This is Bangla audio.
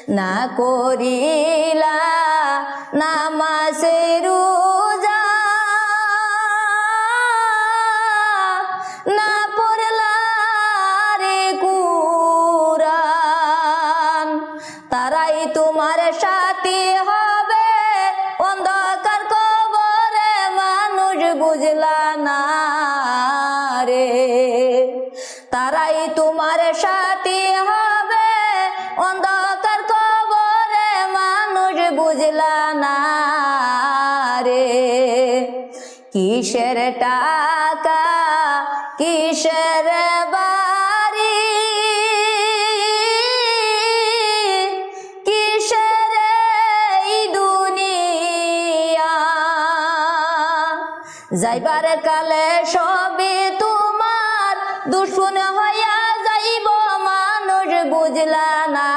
না করিলা নামাজ রোজা, না পড়লা রে কুরআন, তারাই তোমার সাথী হবে অন্ধকার কবরে, মানুষ বুঝলা না রে। তারাই তোমার সাথী হবে অন্ধকার কবরে, মানুষ বুঝলা না রে। কিসের টাকা কিসের বাড়ি, কিসের এই দুনিয়া, যাইবার কালে সবে তোমার দুশ্মন হইয়া যাইব, মানুষ বুঝলা না